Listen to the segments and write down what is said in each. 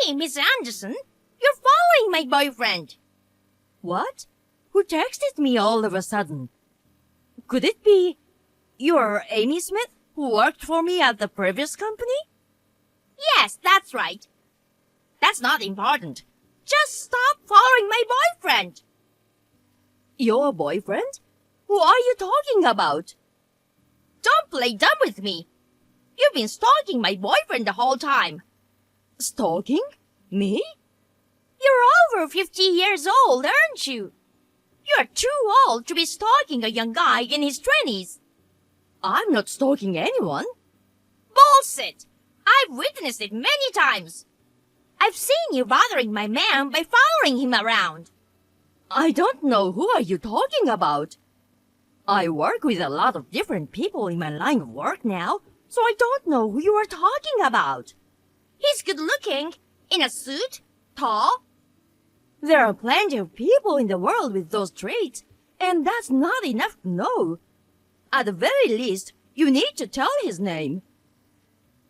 Hey, Miss Anderson, you're following my boyfriend. What? Who texted me all of a sudden? Could it be you're Amy Smith, who worked for me at the previous company? Yes, that's right. That's not important. Just stop following my boyfriend. Your boyfriend? Who are you talking about? Don't play dumb with me. You've been stalking my boyfriend the whole time. Stalking? Me? You're over 50 years old, aren't you? You're too old to be stalking a young guy in his 20s. I'm not stalking anyone. Bullshit! I've witnessed it many times. I've seen you bothering my man by following him around. I don't know who are you talking about. I work with a lot of different people in my line of work now, so I don't know who you are talking about. He's good looking, in a suit, tall. There are plenty of people in the world with those traits, and that's not enough to know. At the very least, you need to tell his name.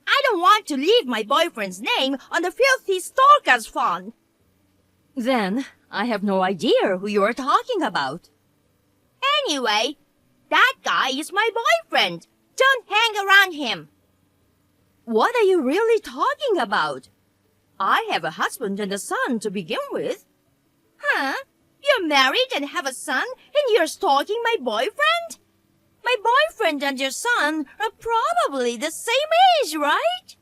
I don't want to leave my boyfriend's name on the filthy stalker's phone. Then, I have no idea who you are talking about. Anyway, that guy is my boyfriend. Don't hang around him. What are you really talking about? I have a husband and a son to begin with. Huh? You're married and have a son, and you're stalking my boyfriend? My boyfriend and your son are probably the same age, right?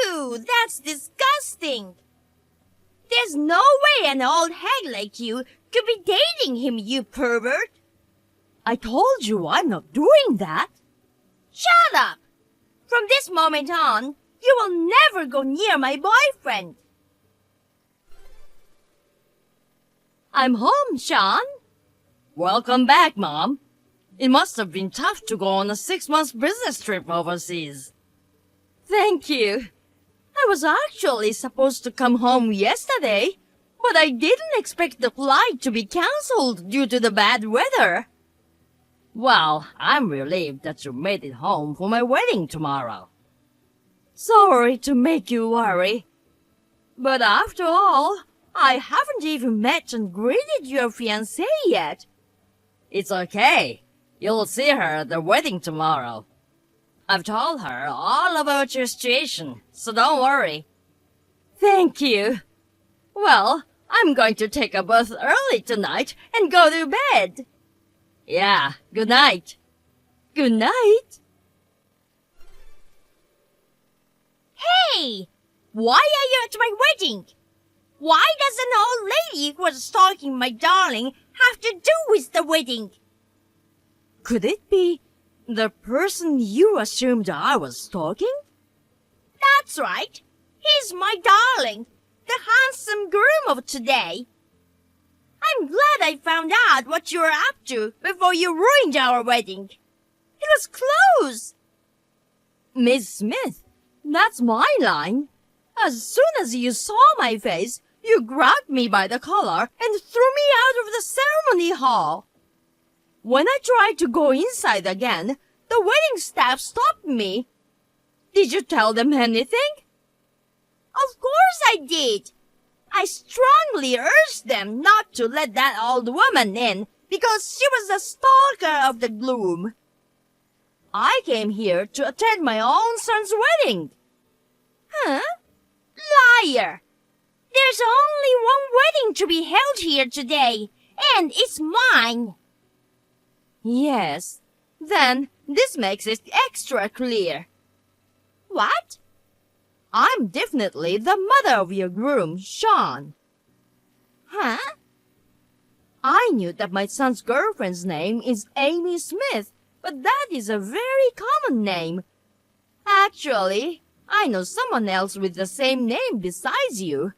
Ew, that's disgusting. There's no way an old hag like you could be dating him, you pervert. I told you I'm not doing that. Shut up! From this moment on, you will never go near my boyfriend. I'm home, Sean. Welcome back, Mom. It must have been tough to go on a 6-month business trip overseas. Thank you. I was actually supposed to come home yesterday, but I didn't expect the flight to be cancelled due to the bad weather. Well, I'm relieved that you made it home for my wedding tomorrow. Sorry to make you worry. But after all, I haven't even met and greeted your fiancée yet. It's okay. You'll see her at the wedding tomorrow. I've told her all about your situation, so don't worry. Thank you. Well, I'm going to take a bath early tonight and go to bed. Yeah, good night. Good night. Hey! Why are you at my wedding? Why does an old lady who was stalking my darling have to do with the wedding? Could it be the person you assumed I was stalking? That's right. He's my darling, the handsome groom of today. I'm glad I found out what you were up to before you ruined our wedding. It was close. Miss Smith, that's my line. As soon as you saw my face, you grabbed me by the collar and threw me out of the ceremony hall. When I tried to go inside again, the wedding staff stopped me. Did you tell them anything? Of course I did. I strongly urged them not to let that old woman in because she was the stalker of the groom. I came here to attend my own son's wedding. Huh? Liar! There's only one wedding to be held here today, and it's mine. Yes, then this makes it extra clear. What? I'm definitely the mother of your groom, Sean. Huh? I knew that my son's girlfriend's name is Amy Smith, but that is a very common name. Actually, I know someone else with the same name besides you.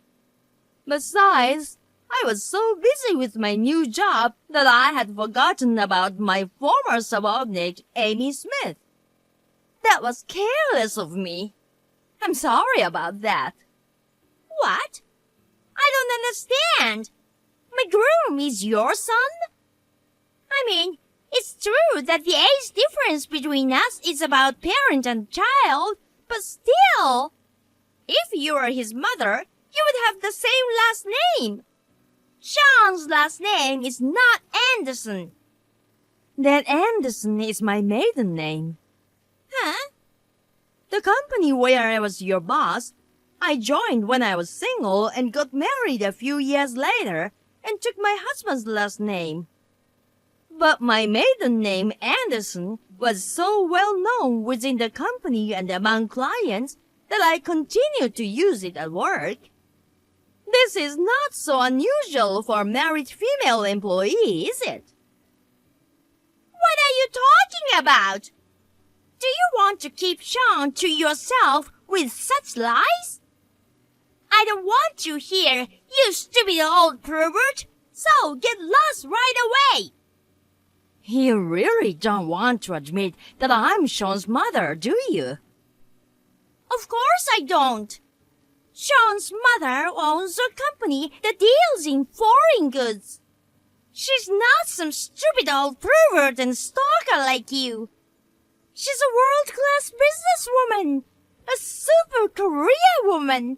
Besides, I was so busy with my new job that I had forgotten about my former subordinate, Amy Smith. That was careless of me. I'm sorry about that. What? I don't understand. My groom is your son? I mean, it's true that the age difference between us is about parent and child, but still... If you were his mother, you would have the same last name. Sean's last name is not Anderson. That Anderson is my maiden name. Huh? The company where I was your boss, I joined when I was single and got married a few years later and took my husband's last name. But my maiden name, Anderson, was so well known within the company and among clients that I continued to use it at work. This is not so unusual for a married female employee, is it? What are you talking about? Do you want to keep Sean to yourself with such lies? I don't want you here, you stupid old pervert, so get lost right away. You really don't want to admit that I'm Sean's mother, do you? Of course I don't. Sean's mother owns a company that deals in foreign goods. She's not some stupid old pervert and stalker like you. She's a world-class businesswoman, a super career woman.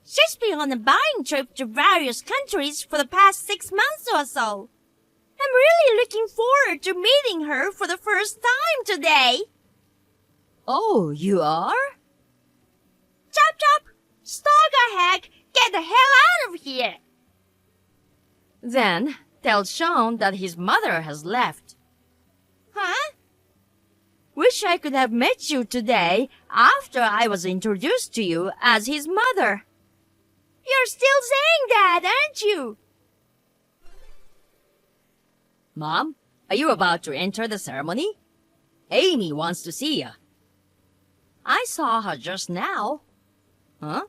She's been on a buying trip to various countries for the past 6 months or so. I'm really looking forward to meeting her for the first time today. Oh, you are? Chop chop! Stalker hack! Get the hell out of here! Then tell Sean that his mother has left. Huh? Wish I could have met you today after I was introduced to you as his mother. You're still saying that, aren't you? Mom, are you about to enter the ceremony? Amy wants to see you. I saw her just now. Huh?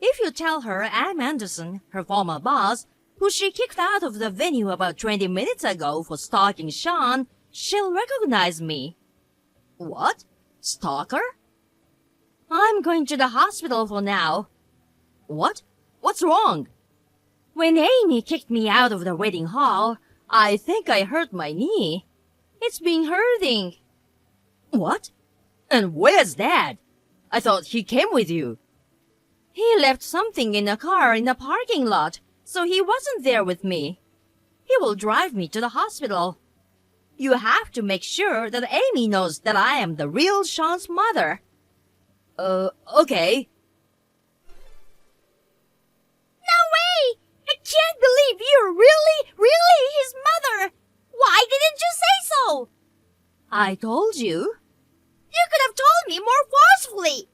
If you tell her I'm Anderson, her former boss, who she kicked out of the venue about 20 minutes ago for stalking Sean, she'll recognize me. What? Stalker? I'm going to the hospital for now. What? What's wrong? When Amy kicked me out of the wedding hall, I think I hurt my knee. It's been hurting. What? And where's Dad? I thought he came with you. He left something in a car in the parking lot, so he wasn't there with me. He will drive me to the hospital. You have to make sure that Amy knows that I am the real Sean's mother. Okay. No way! I can't believe you're really his mother! Why didn't you say so? I told you. You could have told me more forcefully.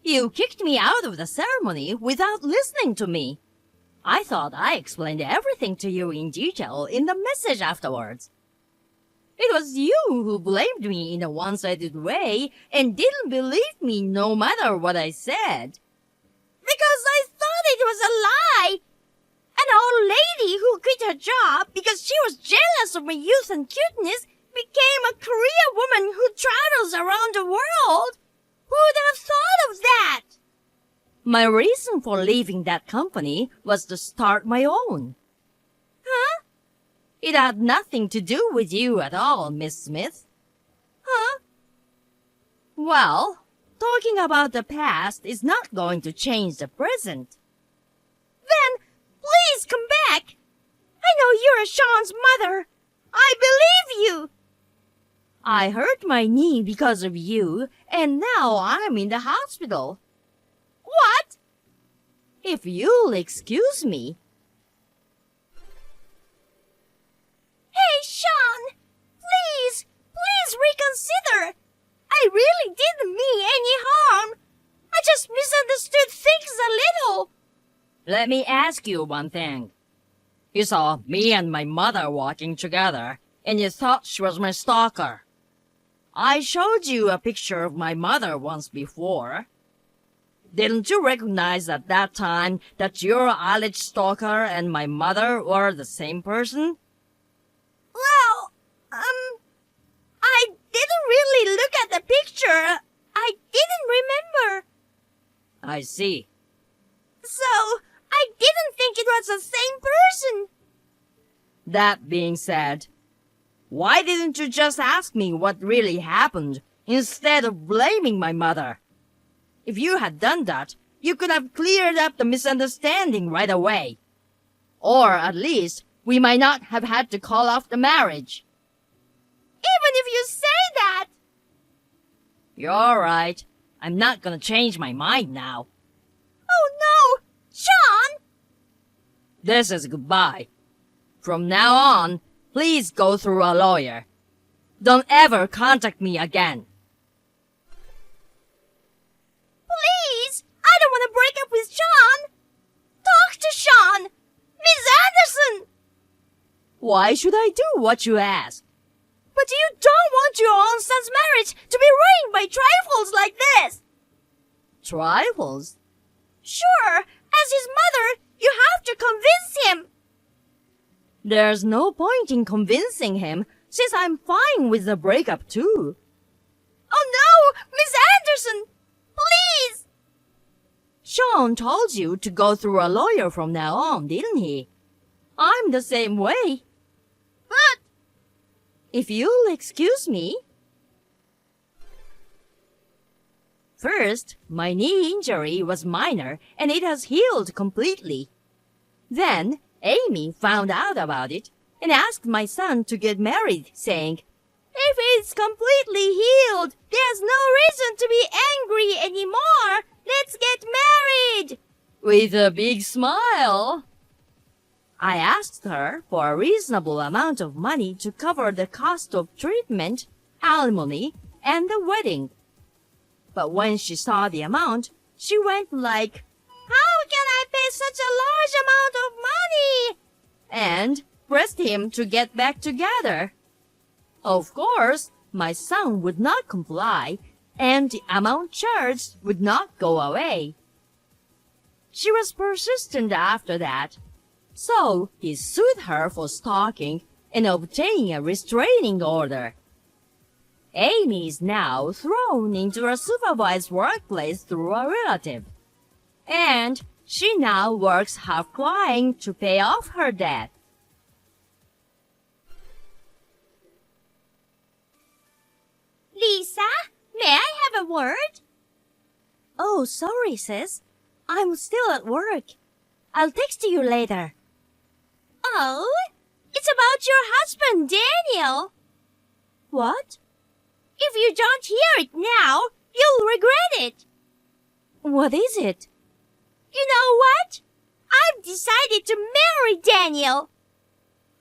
You kicked me out of the ceremony without listening to me. I thought I explained everything to you in detail in the message afterwards. It was you who blamed me in a one-sided way and didn't believe me no matter what I said. Because I thought it was a lie. An old lady who quit her job because she was jealous of my youth and cuteness became a career woman who travels around the world. Who would have thought of that? My reason for leaving that company was to start my own. Huh? It had nothing to do with you at all, Miss Smith. Huh? Well, talking about the past is not going to change the present. Then, please come back. I know you're Sean's mother. I believe you. I hurt my knee because of you, and now I'm in the hospital. What? If you'll excuse me. Hey, Sean! Please reconsider. I really didn't mean any harm. I just misunderstood things a little. Let me ask you one thing. You saw me and my mother walking together, and you thought she was my stalker. I showed you a picture of my mother once before. Didn't you recognize at that time that your alleged stalker and my mother were the same person? Well, I didn't really look at the picture. I didn't remember. I see. So, I didn't think it was the same person. That being said, why didn't you just ask me what really happened instead of blaming my mother? If you had done that, you could have cleared up the misunderstanding right away. Or at least, we might not have had to call off the marriage. Even if you say that! You're right. I'm not gonna change my mind now. Oh no! Sean! This is goodbye. From now on, please go through a lawyer. Don't ever contact me again. Please! I don't want to break up with Sean! Talk to Sean! Miss Anderson! Why should I do what you ask? But you don't want your own son's marriage to be ruined by trifles like this! Trifles? Sure, as his mother, you have to convince him! There's no point in convincing him since I'm fine with the breakup too. Oh no! Miss Anderson! Please! Sean told you to go through a lawyer from now on, didn't he? I'm the same way. But... If you'll excuse me. First, my knee injury was minor and it has healed completely. Then, Amy found out about it and asked my son to get married, saying, "If it's completely healed, there's no reason to be angry anymore. Let's get married!" With a big smile. I asked her for a reasonable amount of money to cover the cost of treatment, alimony, and the wedding. But when she saw the amount, she went like, "How can I pay such a large amount of money?" and pressed him to get back together. Of course, my son would not comply, and the amount charged would not go away. She was persistent after that, so he sued her for stalking and obtaining a restraining order. Amy is now thrown into a supervised workplace through a relative, and she now works half crying to pay off her debt. Lisa, may I have a word? Oh, sorry, sis. I'm still at work. I'll text you later. Oh, it's about your husband, Daniel. What? If you don't hear it now, you'll regret it. What is it? You know what? I've decided to marry Daniel.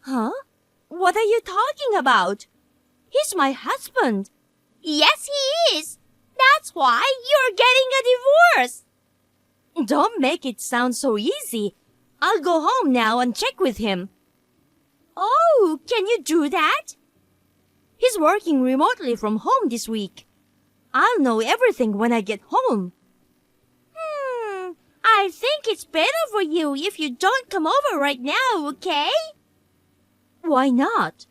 Huh? What are you talking about? He's my husband. Yes, he is. That's why you're getting a divorce. Don't make it sound so easy. I'll go home now and check with him. Oh, can you do that? He's working remotely from home this week. I'll know everything when I get home. I think it's better for you if you don't come over right now, okay? Why not?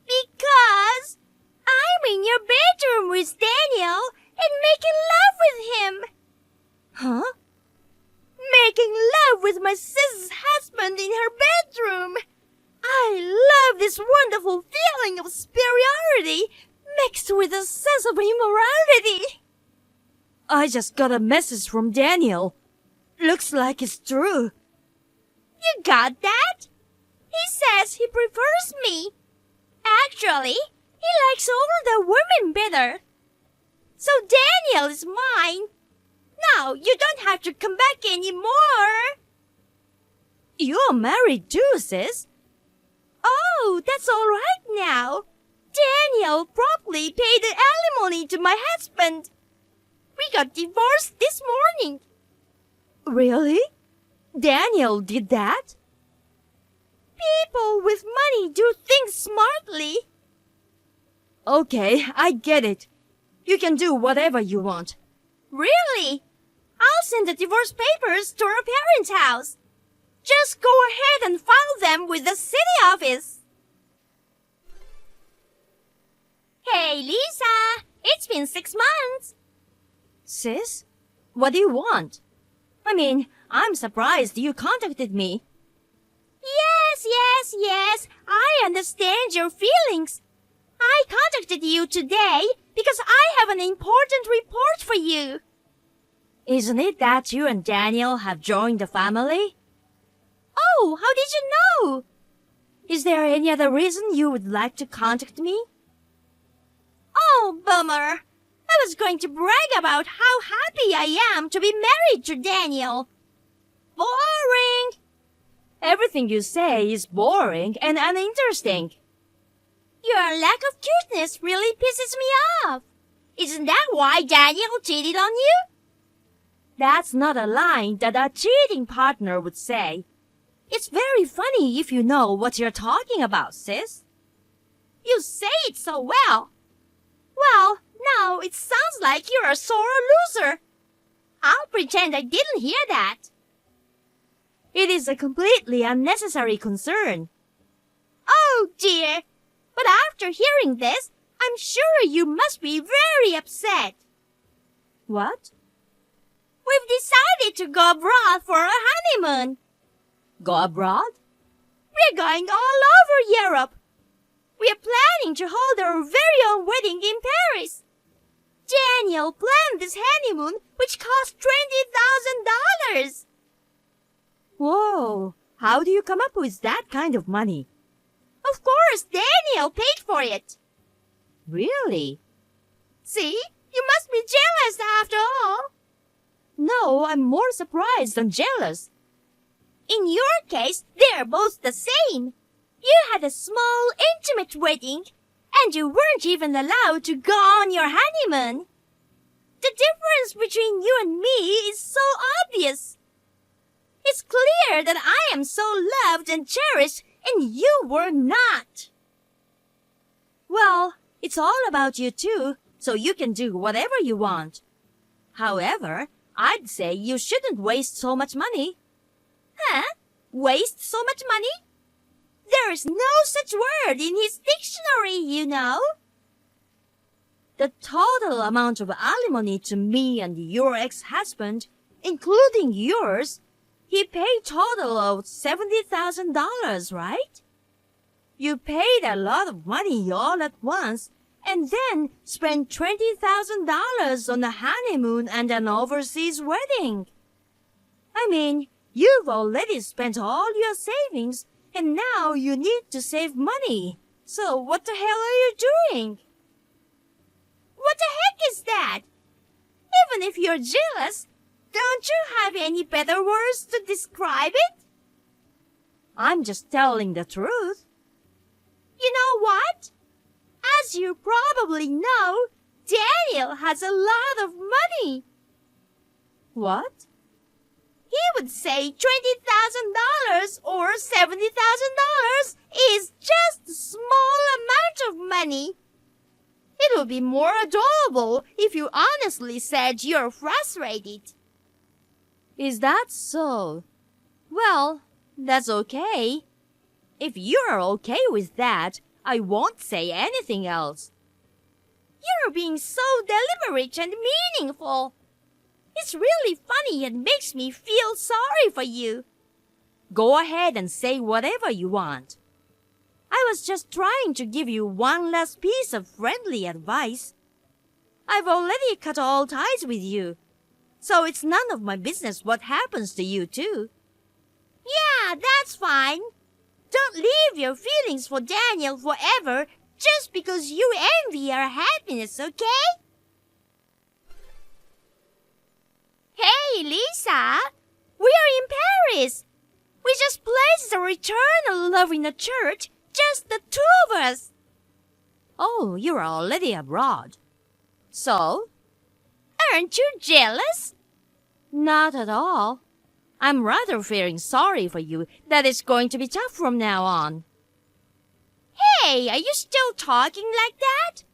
Because I'm in your bedroom with Daniel and making love with him. Huh? Making love with my sister's husband in her bedroom. I love this wonderful feeling of superiority mixed with a sense of immorality. I just got a message from Daniel. Looks like it's true. You got that? He says he prefers me. Actually, he likes older women better. So Daniel is mine. Now you don't have to come back anymore. You're married too, sis. Oh, that's all right now. Daniel promptly paid the alimony to my husband. We got divorced this morning. Really? Daniel did that? People with money do things smartly. Okay, I get it. You can do whatever you want. Really? I'll send the divorce papers to our parents' house. Just go ahead and file them with the city office. Hey, Lisa. It's been 6 months. Sis? What do you want? I mean, I'm surprised you contacted me. Yes. I understand your feelings. I contacted you today because I have an important report for you. Isn't it that you and Daniel have joined the family? Oh, how did you know? Is there any other reason you would like to contact me? Oh, bummer. I was going to brag about how happy I am to be married to Daniel. Boring. Everything you say is boring and uninteresting. Your lack of cuteness really pisses me off. Isn't that why Daniel cheated on you? That's not a line that a cheating partner would say. It's very funny if you know what you're talking about, sis. You say it so well. Well, now it sounds like you're a sore loser. I'll pretend I didn't hear that. It is a completely unnecessary concern. Oh dear. But after hearing this, I'm sure you must be very upset. What? We've decided to go abroad for a honeymoon. Go abroad? We're going all over Europe. We are planning to hold our very own wedding in Paris. Daniel planned this honeymoon, which cost $20,000. Whoa, how do you come up with that kind of money? Of course, Daniel paid for it. Really? See, you must be jealous after all. No, I'm more surprised than jealous. In your case, they're both the same. You had a small, intimate wedding, and you weren't even allowed to go on your honeymoon. The difference between you and me is so obvious. It's clear that I am so loved and cherished, and you were not. Well, it's all about you too, so you can do whatever you want. However, I'd say you shouldn't waste so much money. Huh? Waste so much money? There is no such word in his dictionary, you know. The total amount of alimony to me and your ex-husband, including yours, he paid total of $70,000, right? You paid a lot of money all at once and then spent $20,000 on a honeymoon and an overseas wedding. I mean, you've already spent all your savings and now you need to save money. So what the hell are you doing? What the heck is that? Even if you're jealous, don't you have any better words to describe it? I'm just telling the truth. You know what? As you probably know, Daniel has a lot of money. What? He would say $20,000 or $70,000 is just a small amount of money. It would be more adorable if you honestly said you're frustrated. Is that so? Well, that's okay. If you're okay with that, I won't say anything else. You're being so deliberate and meaningful. It's really funny and makes me feel sorry for you. Go ahead and say whatever you want. I was just trying to give you one last piece of friendly advice. I've already cut all ties with you, so it's none of my business what happens to you too. Yeah, that's fine. Don't leave your feelings for Daniel forever just because you envy our happiness, okay? Hey, Lisa, we are in Paris. We just placed the return of love in a church, just the two of us. Oh, you're already abroad. So? Aren't you jealous? Not at all. I'm rather feeling sorry for you that it's going to be tough from now on. Hey, are you still talking like that?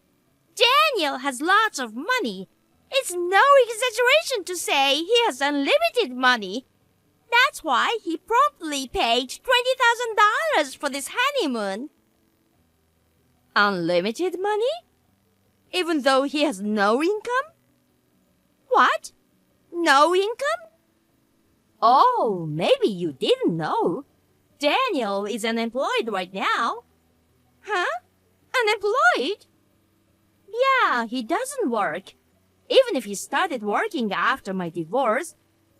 Daniel has lots of money. It's no exaggeration to say he has unlimited money. That's why he promptly paid $20,000 for this honeymoon. Unlimited money? Even though he has no income? What? No income? Oh, maybe you didn't know. Daniel is unemployed right now. Huh? Unemployed? Yeah, he doesn't work. Even if he started working after my divorce,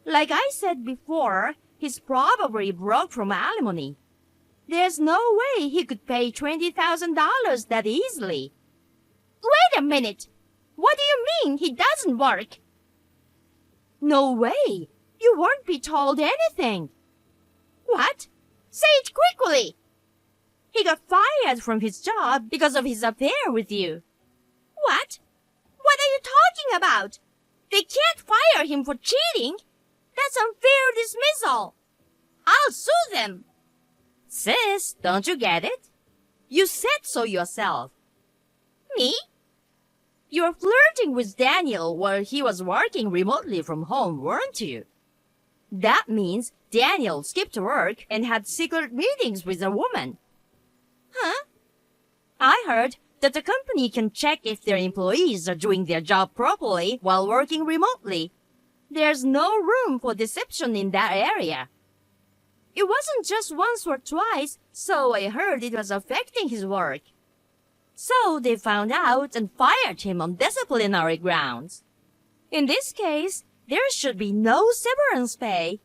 like I said before, he's probably broke from alimony. There's no way he could pay $20,000 that easily. Wait a minute! What do you mean he doesn't work? No way! You won't be told anything. What? Say it quickly! He got fired from his job because of his affair with you. What? What are you talking about? They can't fire him for cheating. That's unfair dismissal. I'll sue them. Sis, don't you get it? You said so yourself. Me? You're flirting with Daniel while he was working remotely from home, weren't you? That means Daniel skipped work and had secret meetings with a woman. Huh? I heard that the company can check if their employees are doing their job properly while working remotely. There's no room for deception in that area. It wasn't just once or twice, so I heard it was affecting his work. So they found out and fired him on disciplinary grounds. In this case, there should be no severance pay.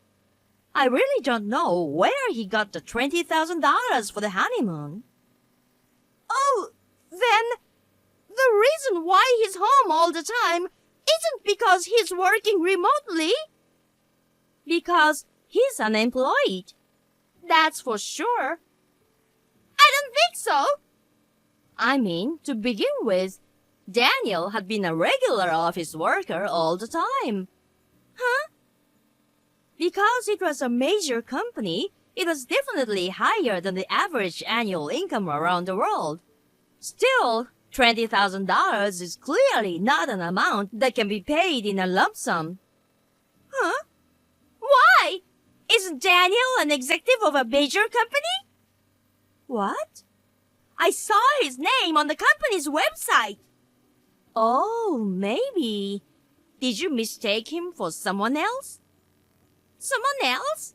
I really don't know where he got the $20,000 for the honeymoon. Oh, then the reason why he's home all the time isn't because he's working remotely. Because he's unemployed. That's for sure. I don't think so. I mean, to begin with, Daniel had been a regular office worker all the time. Huh? Because it was a major company, it was definitely higher than the average annual income around the world. Still, $20,000 is clearly not an amount that can be paid in a lump sum. Huh? Why? Isn't Daniel an executive of a major company? What? I saw his name on the company's website. Oh, maybe. Did you mistake him for someone else? Someone else?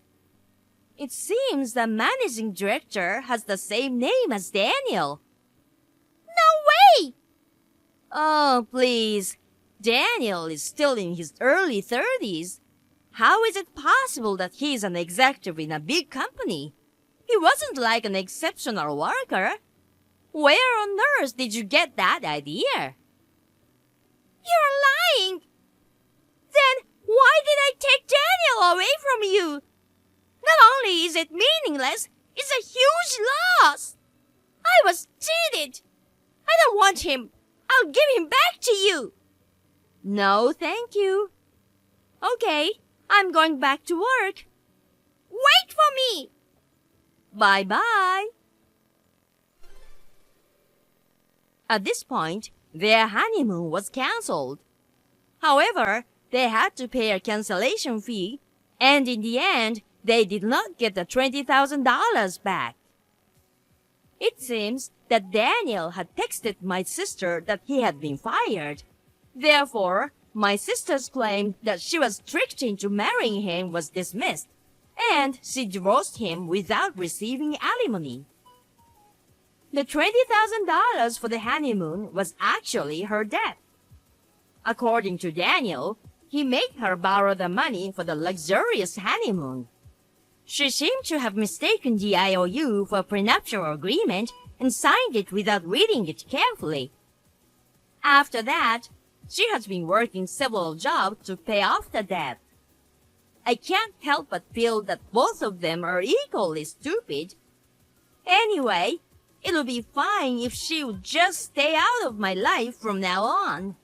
It seems the managing director has the same name as Daniel. No way! Oh, please. Daniel is still in his early 30s. How is it possible that he's an executive in a big company? He wasn't like an exceptional worker. Where on earth did you get that idea? You're lying! Then why did I take Daniel away from you? Not only is it meaningless, it's a huge loss. I was cheated. I don't want him. I'll give him back to you. No, thank you. Okay, I'm going back to work. Wait for me. Bye-bye. At this point, their honeymoon was cancelled. However, they had to pay a cancellation fee, and in the end, they did not get the $20,000 back. It seems that Daniel had texted my sister that he had been fired. Therefore, my sister's claim that she was tricked into marrying him was dismissed, and she divorced him without receiving alimony. The $20,000 for the honeymoon was actually her debt. According to Daniel, he made her borrow the money for the luxurious honeymoon. She seemed to have mistaken the IOU for a prenuptial agreement and signed it without reading it carefully. After that, she has been working several jobs to pay off the debt. I can't help but feel that both of them are equally stupid. Anyway, it'll be fine if she would just stay out of my life from now on.